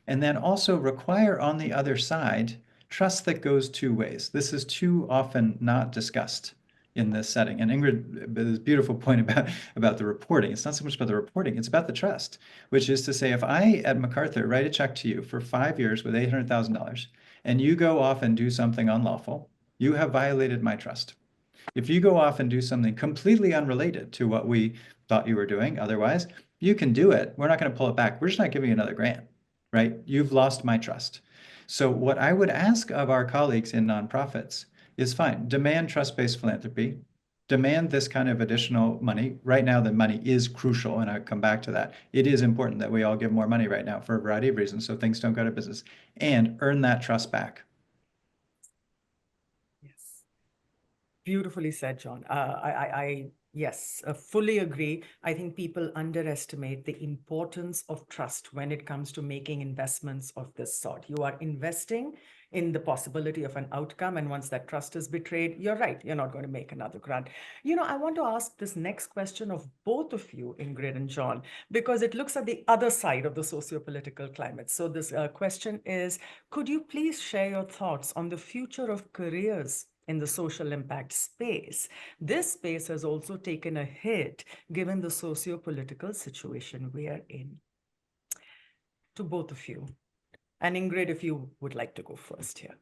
And then also require on the other side trust that goes two ways. This is too often not discussed in this setting. And Ingrid, this beautiful point about the reporting. It's not so much about the reporting, it's about the trust, which is to say, if I at MacArthur write a check to you for 5 years with $800,000 and you go off and do something unlawful, you have violated my trust. If you go off and do something completely unrelated to what we thought you were doing otherwise, you can do it. We're not going to pull it back. We're just not giving you another grant, right? You've lost my trust. So what I would ask of our colleagues in nonprofits is fine, demand trust-based philanthropy, demand this kind of additional money. Right now, the money is crucial, and I'll come back to that. It is important that we all give more money right now for a variety of reasons, so things don't go to business, and earn that trust back. Yes. Beautifully said, John. Yes, fully agree. I think people underestimate the importance of trust when it comes to making investments of this sort. You are investing in the possibility of an outcome, and once that trust is betrayed, you're right, you're not going to make another grant. I want to ask this next question of both of you, Ingrid and John, because it looks at the other side of the socio-political climate. So this question is, could you please share your thoughts on the future of careers in the social impact space? This space has also taken a hit given the socio-political situation we are in. To both of you. And Ingrid, if you would like to go first here.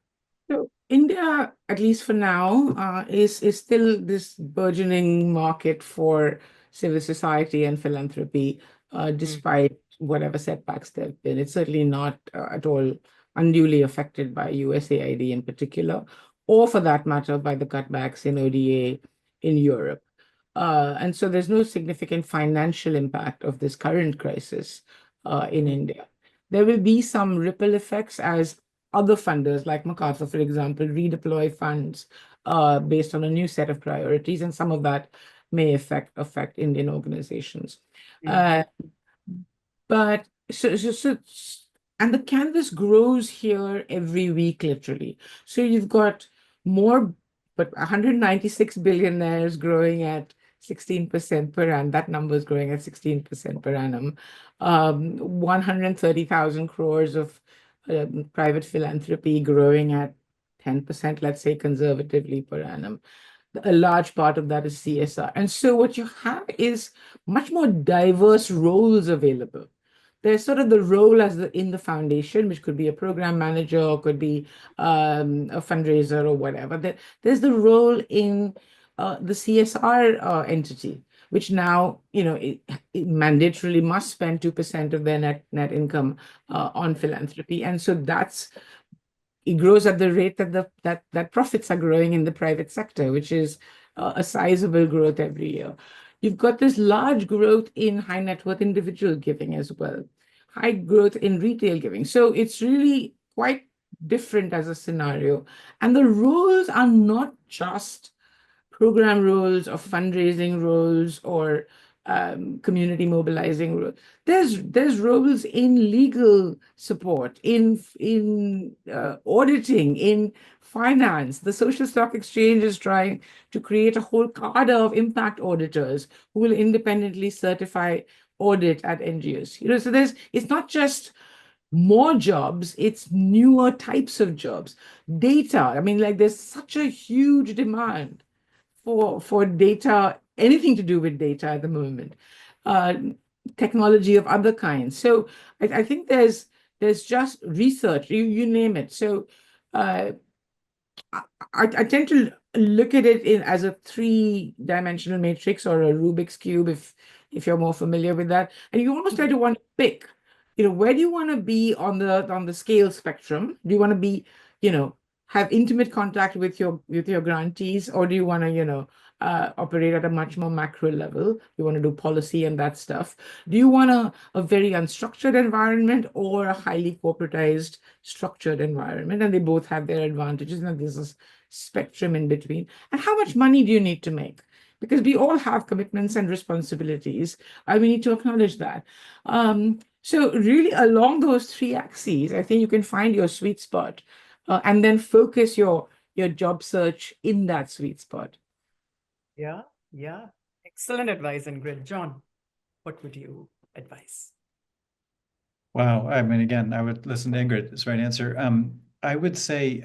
So India, at least for now, is still this burgeoning market for civil society and philanthropy, despite whatever setbacks there have been. It's certainly not at all unduly affected by USAID in particular, or for that matter, by the cutbacks in ODA in Europe. And so there's no significant financial impact of this current crisis in India. There will be some ripple effects as other funders like MacArthur, for example, redeploy funds based on a new set of priorities, and some of that may affect Indian organizations. But and the canvas grows here every week, literally. So you've got more, but 196 billionaires growing at 16% per annum. That number is growing at 16% per annum. 130,000 crores of private philanthropy growing at 10%, let's say conservatively per annum. A large part of that is CSR. And so what you have is much more diverse roles available. There's sort of the role in the foundation, which could be a program manager or could be a fundraiser or whatever. There's the role in the CSR entity, which now, it mandatorily must spend 2% of their net income on philanthropy. And so it grows at the rate that profits are growing in the private sector, which is a sizable growth every year. You've got this large growth in high net worth individual giving as well, high growth in retail giving. So it's really quite different as a scenario. And the roles are not just program roles or fundraising roles or community mobilizing roles. There's roles in legal support, in auditing, in finance. The Social Stock Exchange is trying to create a whole cadre of impact auditors who will independently certify audit at NGOs. So it's not just more jobs, it's newer types of jobs. Data, I mean, there's such a huge demand for data, anything to do with data at the moment, technology of other kinds. So I think there's just research, you name it. So I tend to look at it as a 3-dimensional matrix or a Rubik's Cube, if you're more familiar with that. And you almost try to want to pick, where do you want to be on the scale spectrum? Do you want to be, have intimate contact with your grantees, or do you want to, operate at a much more macro level? You want to do policy and that stuff. Do you want a very unstructured environment or a highly corporatized, structured environment? And they both have their advantages, and there's a spectrum in between. And how much money do you need to make? Because we all have commitments and responsibilities. We need to acknowledge that. So really along those 3 axes, I think you can find your sweet spot and then focus your your job search in that sweet spot. Yeah, yeah. Excellent advice, Ingrid. John, what would you advise? Wow. I mean, again, I would listen to Ingrid. It's the right answer. I would say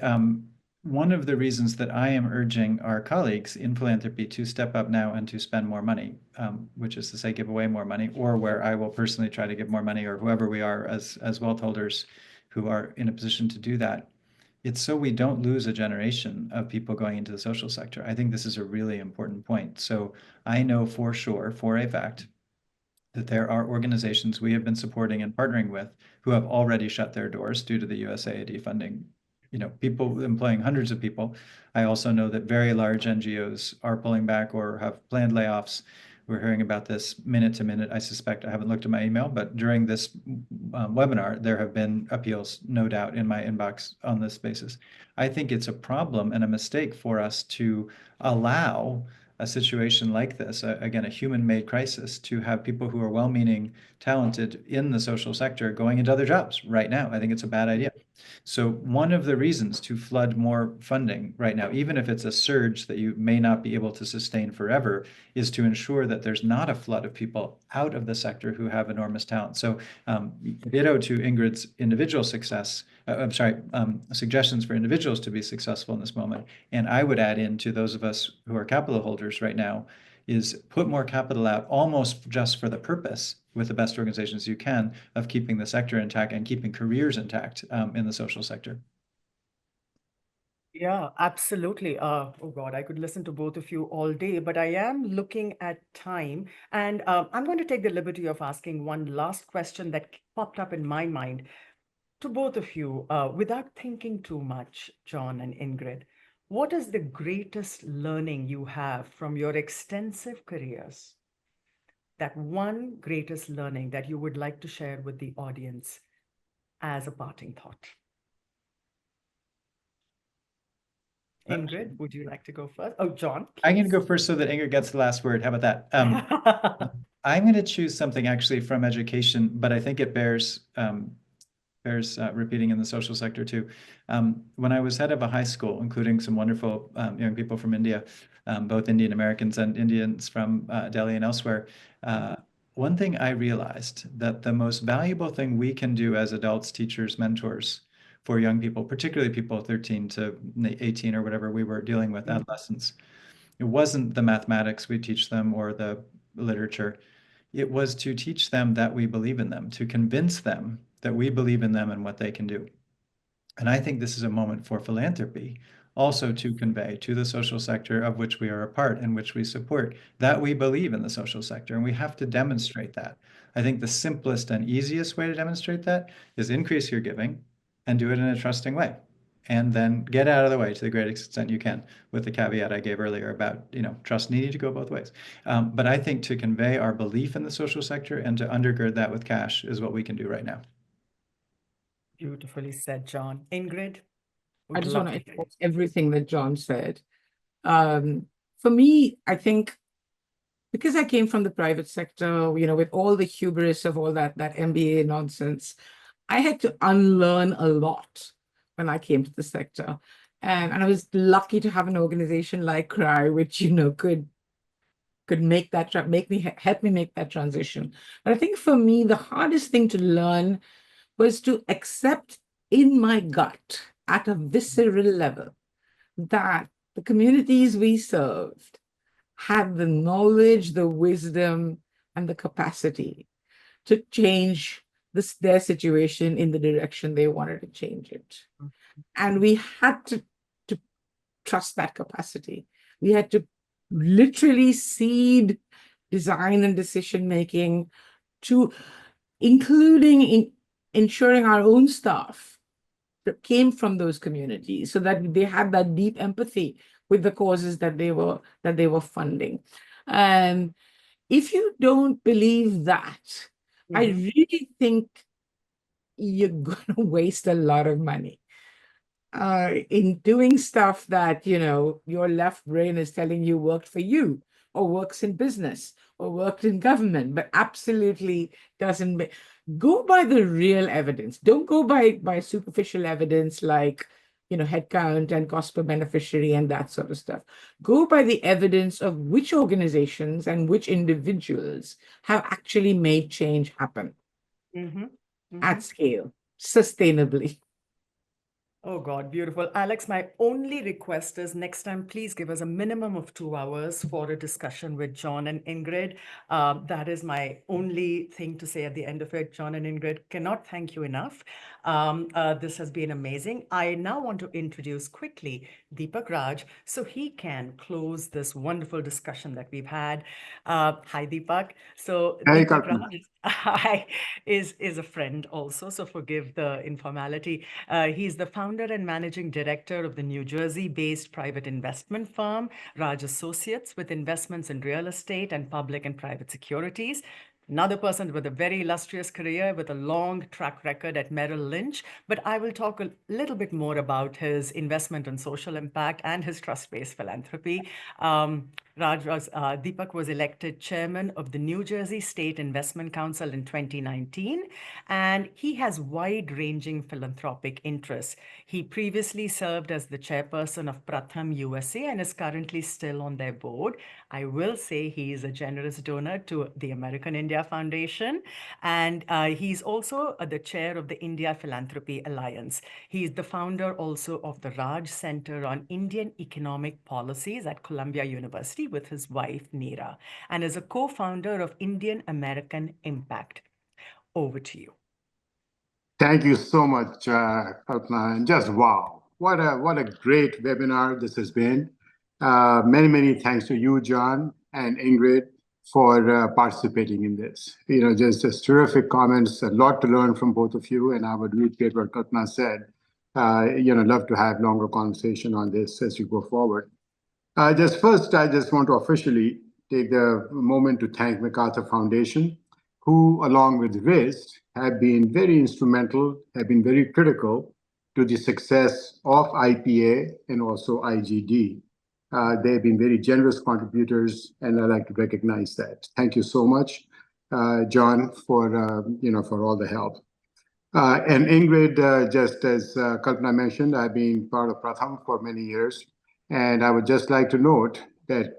one of the reasons that I am urging our colleagues in philanthropy to step up now and to spend more money, which is to say, give away more money, or where I will personally try to give more money, or whoever we are as wealth holders who are in a position to do that. It's so we don't lose a generation of people going into the social sector. I think this is a really important point. So I know for sure, for a fact, that there are organizations we have been supporting and partnering with who have already shut their doors due to the USAID funding. People employing hundreds of people. I also know that very large NGOs are pulling back or have planned layoffs. We're hearing about this minute to minute. I suspect, I haven't looked at my email, but during this webinar, there have been appeals, no doubt, in my inbox on this basis. I think it's a problem and a mistake for us to allow a situation like this, again, a human-made crisis, to have people who are well-meaning, talented in the social sector going into other jobs right now. I think it's a bad idea. So one of the reasons to flood more funding right now, even if it's a surge that you may not be able to sustain forever, is to ensure that there's not a flood of people out of the sector who have enormous talent. So ditto to Ingrid's individual success, suggestions for individuals to be successful in this moment. And I would add in to those of us who are capital holders right now is put more capital out almost just for the purpose, with the best organizations you can, of keeping the sector intact and keeping careers intact in the social sector. Yeah, absolutely. Oh God, I could listen to both of you all day, but I am looking at time, and I'm going to take the liberty of asking one last question that popped up in my mind to both of you, without thinking too much, John and Ingrid. What is the greatest learning you have from your extensive careers? That one greatest learning that you would like to share with the audience as a parting thought. Ingrid, would you like to go first? Oh, John, I'm going to please. go first so that Ingrid gets the last word. How about that? I'm going to choose something actually from education, but I think it bears repeating in the social sector too. When I was head of a high school, including some wonderful young people from India, both Indian Americans and Indians from Delhi and elsewhere, one thing I realized that the most valuable thing we can do as adults, teachers, mentors for young people, particularly people 13 to 18 or whatever we were dealing with, adolescents, it wasn't the mathematics we teach them or the literature. It was to teach them that we believe in them, to convince them that we believe in them and what they can do. And I think this is a moment for philanthropy also to convey to the social sector of which we are a part and which we support that we believe in the social sector, and we have to demonstrate that. I think the simplest and easiest way to demonstrate that is increase your giving and do it in a trusting way. And then get out of the way to the greatest extent you can, with the caveat I gave earlier about, trust needing to go both ways. But I think to convey our belief in the social sector and to undergird that with cash is what we can do right now. Beautifully said, John. Ingrid, I would just love want to to hear endorse everything that John said. For me, I think because I came from the private sector, with all the hubris of all that MBA nonsense, I had to unlearn a lot when I came to the sector. And I was lucky to have an organization like CRY, which, could make that, help me make that transition. But I think for me, the hardest thing to learn was to accept in my gut at a visceral level that the communities we served had the knowledge, the wisdom, and the capacity to change their situation in the direction they wanted to change it. And we had to trust that capacity. We had to literally seed design and decision making to including in ensuring our own staff that came from those communities so that they had that deep empathy with the causes that they were funding. And if you don't believe that, I really think you're going to waste a lot of money in doing stuff that, your left brain is telling you worked for you or works in business or worked in government, but absolutely doesn't. Go by the real evidence. Don't go by superficial evidence like headcount and cost per beneficiary and that sort of stuff. Go by the evidence of which organizations and which individuals have actually made change happen at scale, sustainably. Oh God, beautiful. Alex, my only request is next time, please give us a minimum of 2 hours for a discussion with John and Ingrid. That is my only thing to say at the end of it. John and Ingrid, cannot thank you enough. This has been amazing. I now want to introduce quickly Deepak Raj so he can close this wonderful discussion that we've had. Hi, Deepak. So Hey, Deepak Kalpana. Raj is a friend also, so forgive the informality. He's the founder and managing director of the New Jersey-based private investment firm, Raj Associates, with investments in real estate and public and private securities. Another person with a very illustrious career with a long track record at Merrill Lynch. But I will talk a little bit more about his investment on social impact and his trust-based philanthropy. Deepak was elected chairman of the New Jersey State Investment Council in 2019, and he has wide-ranging philanthropic interests. He previously served as the chairperson of Pratham USA and is currently still on their board. I will say he is a generous donor to the American India Foundation, and he's also the chair of the India Philanthropy Alliance. He is the founder also of the Raj Center on Indian Economic Policies at Columbia University with his wife, Neera, and is a co-founder of Indian American Impact. Over to you. Thank you so much, Kalpana. And just wow, what a great webinar this has been. Many thanks to you, John and Ingrid, for participating in this. Just terrific comments, a lot to learn from both of you. And I would repeat what Kalpana said. Love to have longer conversation on this as you go forward. I just want to officially take the moment to thank MacArthur Foundation, who, along with RIST, have been very instrumental, have been very critical to the success of IPA and also IGD. They've been very generous contributors, and I'd like to recognize that. Thank you so much, John, for all the help. And Ingrid, just as Kalpana mentioned, I've been part of Pratham for many years, and I would just like to note that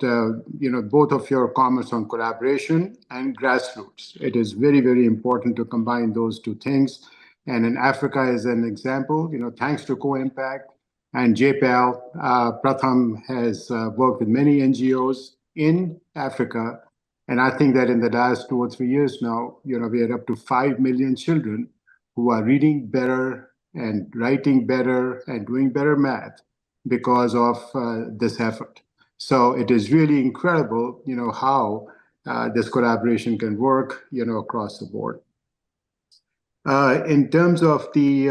both of your comments on collaboration and grassroots. It is very important to combine those two things. And in Africa, as an example, thanks to Co-Impact and JPAL, Pratham has worked with many NGOs in Africa. And I think that in the last 2 or 3 years now, we are up to 5 million children who are reading better and writing better and doing better math because of this effort. So it is really incredible, how this collaboration can work, across the board. In terms of the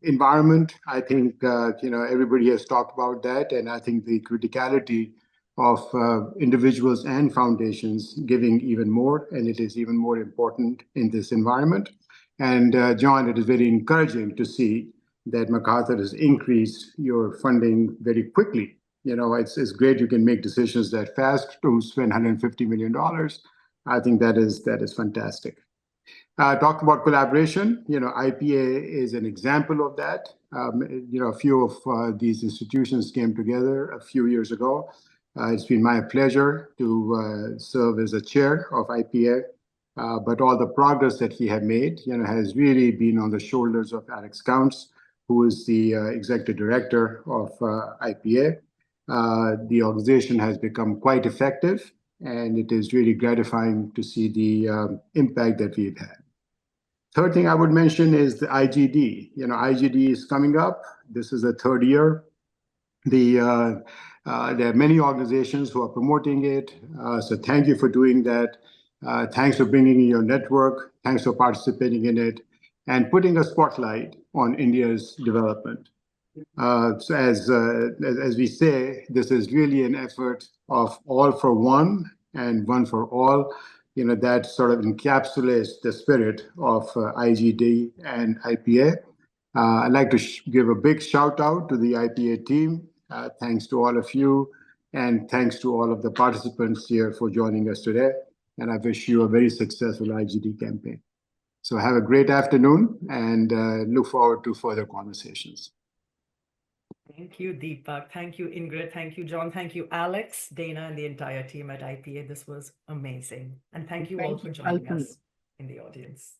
environment, I think, everybody has talked about that. And I think the criticality of individuals and foundations giving even more, and it is even more important in this environment. And John, it is very encouraging to see that MacArthur has increased your funding very quickly. It's great you can make decisions that fast to spend $150 million. I think that is fantastic. Talked about collaboration. IPA is an example of that. A few of these institutions came together a few years ago. It's been my pleasure to serve as a chair of IPA. But all the progress that we have made, has really been on the shoulders of Alex Counts, who is the executive director of IPA. The organization has become quite effective, and it is really gratifying to see the impact that we've had. Third thing I would mention is the IGD. IGD is coming up. This is the 3rd year. There are many organizations who are promoting it. So thank you for doing that. Thanks for bringing in your network. Thanks for participating in it and putting a spotlight on India's development. So as we say, this is really an effort of all for one and one for all. That sort of encapsulates the spirit of IGD and IPA. I'd like to give a big shout out to the IPA team. Thanks to all of you, and thanks to all of the participants here for joining us today. And I wish you a very successful IGD campaign. So So have a great afternoon and look forward to further conversations. Thank you, Deepak. Thank you, Ingrid. Thank you, John. Thank you, Alex, Dana, and the entire team at IPA. This was amazing. And thank you all Thank for you. joining Welcome. us in the audience.